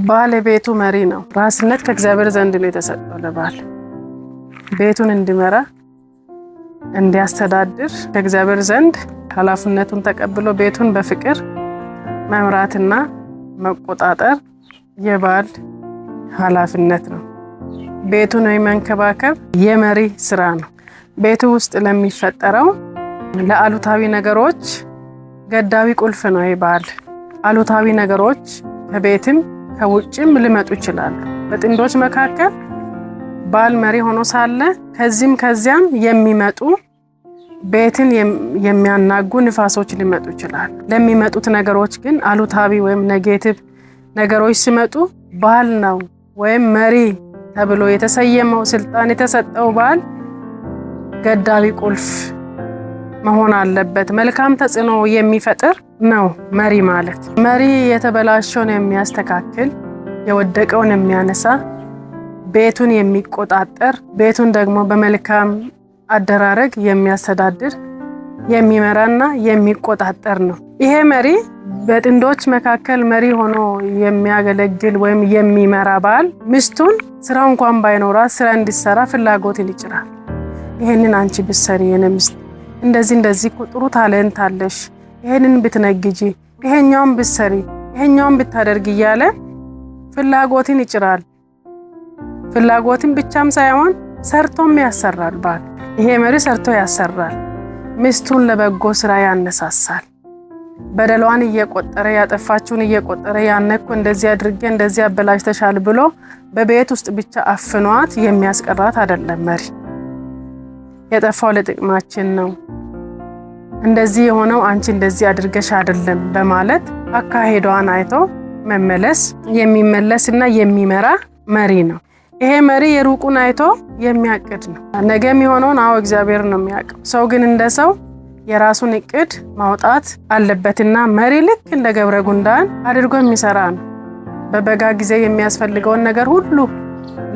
ባል የቤቱ መሪ ነው። ራስነት ከእግዚአብሔር ዘንድ ነው የተሰጠው ለባል ቤቱን እንዲመራ እንዲያስተዳድር ከእግዚአብሔር ዘንድ ኃላፊነቱን ተቀብሎ ቤቱን በፍቅር መምራትና መቆጣጠር የባል ኃላፊነት ነው። ቤቱን መንከባከብ የመሪ ስራ ነው። ቤቱ ውስጥ ለሚፈጠረው ለአሉታዊ ነገሮች ገዳቢ ቁልፍ ነው የባል። አሉታዊ ነገሮች ከቤትም ከውጭም ሊመጡ ይችላሉ። በጥንዶች መካከል ባል መሪ ሆኖ ሳለ ከዚያም የሚመጡ ቤትን የሚያናጉ ንፋሶች ሊመጡ ይችላሉ። ለሚመጡት ነገሮች ግን አሉታዊ ወይም ኔጌቲቭ ነገሮች ሲመጡ ባል ነው ወይም መሪ ተብሎ የተሰየመው ስልጣን የተሰጠው ባል ገዳቢ ቁልፍ መሆን አለበት። መልካም ተጽዕኖ የሚፈጥር ነው መሪ ማለት። መሪ የተበላሸውን የሚያስተካክል፣ የወደቀውን የሚያነሳ፣ ቤቱን የሚቆጣጠር፣ ቤቱን ደግሞ በመልካም አደራረግ የሚያስተዳድር፣ የሚመራና የሚቆጣጠር ነው። ይሄ መሪ በጥንዶች መካከል መሪ ሆኖ የሚያገለግል ወይም የሚመራ ባል ሚስቱን ስራ እንኳን ባይኖራት ስራ እንዲሰራ ፍላጎትን ይጭራል። ይሄንን አንቺ ብትሰሪ የኔ ሚስት እንደዚህ ጥሩ ታለንት አለሽ፣ ይሄንን ብትነግጂ፣ ይሄኛውን ብትሰሪ፣ ይሄኛውን ብታደርጊ እያለ ፍላጎትን ይጭራል። ፍላጎትን ብቻም ሳይሆን ሰርቶም ያሰራል ባል። ይሄ መሪ ሰርቶ ያሰራል። ሚስቱን ለበጎ ስራ ያነሳሳል። በደሏን እየቆጠረ ያጠፋችውን እየቆጠረ ያነኩ እንደዚህ አድርጌ እንደዚህ አበላሽተሻል ብሎ በቤት ውስጥ ብቻ አፍኗት የሚያስቀራት አይደለም መሪ። የጠፋው ለጥቅማችን ነው፣ እንደዚህ የሆነው አንቺ እንደዚህ አድርገሽ አይደለም በማለት አካሄዷን አይቶ መመለስ የሚመለስና የሚመራ መሪ ነው። ይሄ መሪ የሩቁን አይቶ የሚያቅድ ነው። ነገ የሚሆነውን እግዚአብሔር ነው የሚያውቀው። ሰው ግን እንደ ሰው የራሱን እቅድ ማውጣት አለበትና መሪ ልክ እንደ ገብረ ጉንዳን አድርጎ የሚሰራ ነው። በበጋ ጊዜ የሚያስፈልገውን ነገር ሁሉ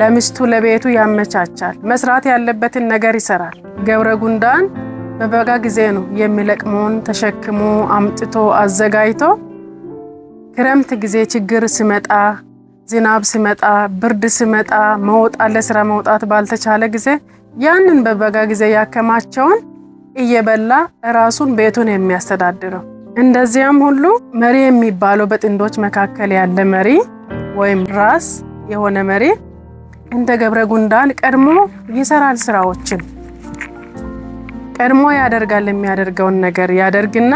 ለሚስቱ ለቤቱ ያመቻቻል። መስራት ያለበትን ነገር ይሰራል። ገብረ ጉንዳን በበጋ ጊዜ ነው የሚለቅመውን ተሸክሞ አምጥቶ አዘጋጅቶ ክረምት ጊዜ ችግር ሲመጣ፣ ዝናብ ሲመጣ፣ ብርድ ሲመጣ ለስራ መውጣት ባልተቻለ ጊዜ ያንን በበጋ ጊዜ ያከማቸውን እየበላ ራሱን ቤቱን የሚያስተዳድረው። እንደዚያም ሁሉ መሪ የሚባለው በጥንዶች መካከል ያለ መሪ ወይም ራስ የሆነ መሪ እንደ ገብረ ጉንዳን ቀድሞ ይሰራል። ስራዎችን ቀድሞ ያደርጋል። የሚያደርገውን ነገር ያደርግና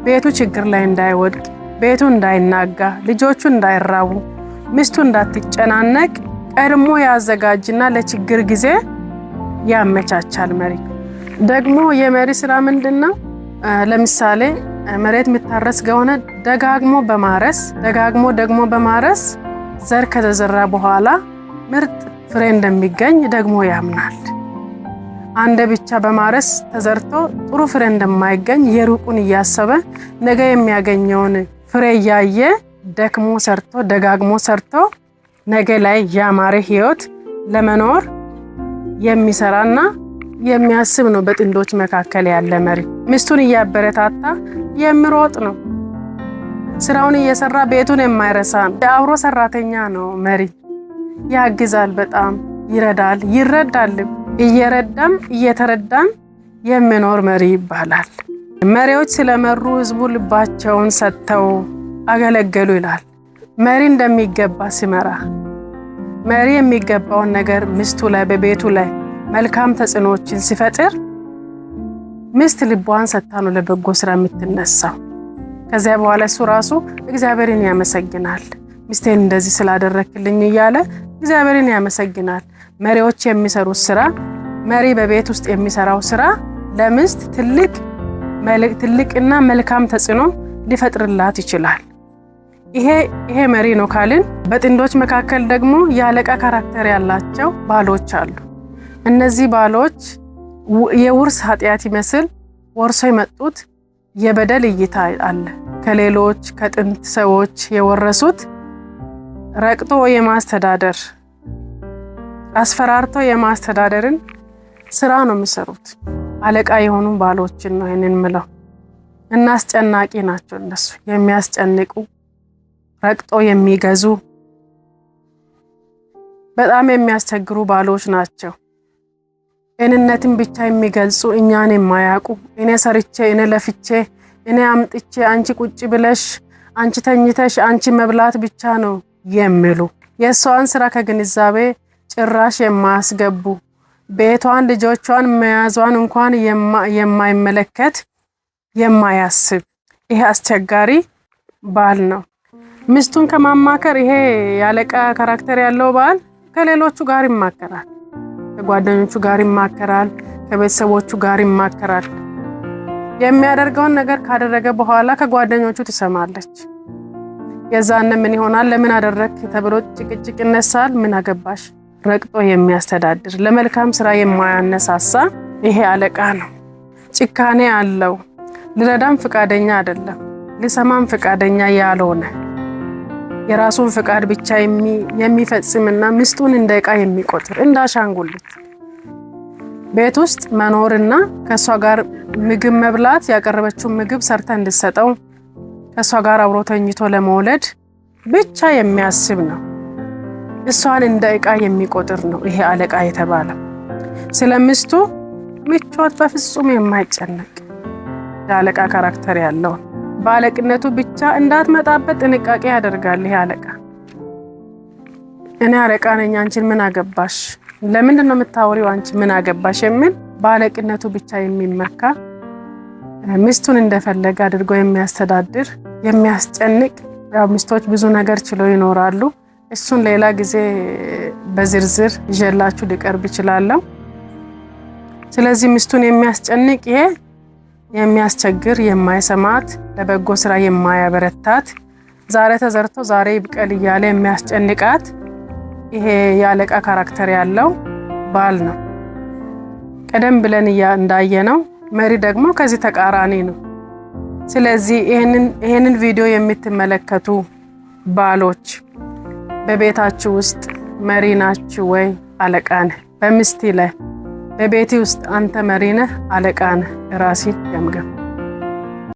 ቤቱ ችግር ላይ እንዳይወድቅ፣ ቤቱ እንዳይናጋ፣ ልጆቹ እንዳይራቡ፣ ሚስቱ እንዳትጨናነቅ ቀድሞ ያዘጋጅና ለችግር ጊዜ ያመቻቻል። መሪ ደግሞ የመሪ ስራ ምንድነው? ለምሳሌ መሬት የሚታረስ ከሆነ ደጋግሞ በማረስ ዘር ከተዘራ በኋላ ምርጥ ፍሬ እንደሚገኝ ደግሞ ያምናል። አንድ ብቻ በማረስ ተዘርቶ ጥሩ ፍሬ እንደማይገኝ የሩቁን እያሰበ ነገ የሚያገኘውን ፍሬ እያየ ደጋግሞ ሰርቶ ነገ ላይ ያማረ ህይወት ለመኖር የሚሰራና የሚያስብ ነው። በጥንዶች መካከል ያለ መሪ ሚስቱን እያበረታታ የሚሮጥ ነው። ስራውን እየሰራ ቤቱን የማይረሳ ነው። የአብሮ ሰራተኛ ነው መሪ። ያግዛል፣ በጣም ይረዳል፣ ይረዳል። እየረዳም እየተረዳም የሚኖር መሪ ይባላል። መሪዎች ስለመሩ ህዝቡ ልባቸውን ሰጥተው አገለገሉ ይላል። መሪ እንደሚገባ ሲመራ መሪ የሚገባውን ነገር ሚስቱ ላይ በቤቱ ላይ መልካም ተጽዕኖችን ሲፈጥር ሚስት ልቧን ሰጥታ ነው ለበጎ ስራ የምትነሳው። ከዚያ በኋላ እሱ ራሱ እግዚአብሔርን ያመሰግናል። ሚስቴን እንደዚህ ስላደረክልኝ እያለ እግዚአብሔርን ያመሰግናል። መሪዎች የሚሰሩት ስራ፣ መሪ በቤት ውስጥ የሚሰራው ስራ ለሚስት ትልቅና መልካም ተጽዕኖ ሊፈጥርላት ይችላል። ይሄ መሪ ነው ካልን በጥንዶች መካከል ደግሞ የአለቃ ካራክተር ያላቸው ባሎች አሉ። እነዚህ ባሎች የውርስ ኃጢአት ይመስል ወርሶ የመጡት የበደል እይታ አለ። ከሌሎች ከጥንት ሰዎች የወረሱት ረቅጦ የማስተዳደር አስፈራርቶ የማስተዳደርን ስራ ነው የሚሰሩት። አለቃ የሆኑ ባሎችን ነው ይሄንን ምለው። እና አስጨናቂ ናቸው እነሱ። የሚያስጨንቁ፣ ረቅጦ የሚገዙ፣ በጣም የሚያስቸግሩ ባሎች ናቸው። እኔነትን ብቻ የሚገልጹ እኛን የማያውቁ እኔ ሰርቼ እኔ ለፍቼ እኔ አምጥቼ አንቺ ቁጭ ብለሽ አንቺ ተኝተሽ አንቺ መብላት ብቻ ነው የሚሉ የሷን ስራ ከግንዛቤ ጭራሽ የማያስገቡ ቤቷን ልጆቿን መያዟን እንኳን የማይመለከት የማያስብ ይሄ አስቸጋሪ ባል ነው። ሚስቱን ከማማከር ይሄ ያለቃ ካራክተር ያለው ባል ከሌሎቹ ጋር ይማከራል፣ ከጓደኞቹ ጋር ይማከራል፣ ከቤተሰቦቹ ጋር ይማከራል። የሚያደርገውን ነገር ካደረገ በኋላ ከጓደኞቹ ትሰማለች። የዛነ ምን ይሆናል? ለምን አደረክ ተብሎ ጭቅጭቅ ይነሳል። ምን አገባሽ? ረቅጦ የሚያስተዳድር ለመልካም ስራ የማያነሳሳ ይሄ አለቃ ነው። ጭካኔ አለው። ሊረዳም ፍቃደኛ አይደለም፣ ሊሰማም ፍቃደኛ ያልሆነ የራሱን ፍቃድ ብቻ የሚፈጽምና ሚስቱን እንደ ዕቃ የሚቆጥር እንደ አሻንጉሊት ቤት ውስጥ መኖርና ከሷ ጋር ምግብ መብላት ያቀረበችው ምግብ ሰርታ እንድትሰጠው ከሷ ጋር አብሮ ተኝቶ ለመውለድ ብቻ የሚያስብ ነው። እሷን እንደ ዕቃ የሚቆጥር ነው ይሄ አለቃ የተባለው። ስለሚስቱ ምቾት በፍጹም የማይጨነቅ የአለቃ ካራክተር ያለው ባለቅነቱ ብቻ እንዳትመጣበት ጥንቃቄ ያደርጋል። ይሄ አለቃ እኔ አለቃ ነኝ አንቺን ምን አገባሽ? ለምንድን ነው የምታወሪው? አንቺ ምን አገባሽ? የሚል ባለቅነቱ ብቻ የሚመካ ሚስቱን እንደፈለገ አድርጎ የሚያስተዳድር የሚያስጨንቅ። ያው ሚስቶች ብዙ ነገር ችለው ይኖራሉ። እሱን ሌላ ጊዜ በዝርዝር ይዤላችሁ ሊቀርብ ይችላል። ስለዚህ ሚስቱን የሚያስጨንቅ ይሄ የሚያስቸግር የማይሰማት ለበጎ ስራ የማያበረታት ዛሬ ተዘርቶ ዛሬ ይብቀል እያለ የሚያስጨንቃት ይሄ የአለቃ ካራክተር ያለው ባል ነው። ቀደም ብለን እንዳየነው መሪ ደግሞ ከዚህ ተቃራኒ ነው። ስለዚህ ይሄንን ቪዲዮ የምትመለከቱ ባሎች በቤታችሁ ውስጥ መሪ ናችሁ ወይ አለቃ ነህ? በሚስት ላይ በቤት ውስጥ አንተ መሪ ነህ አለቃ ነህ? ራስህ ገምገም።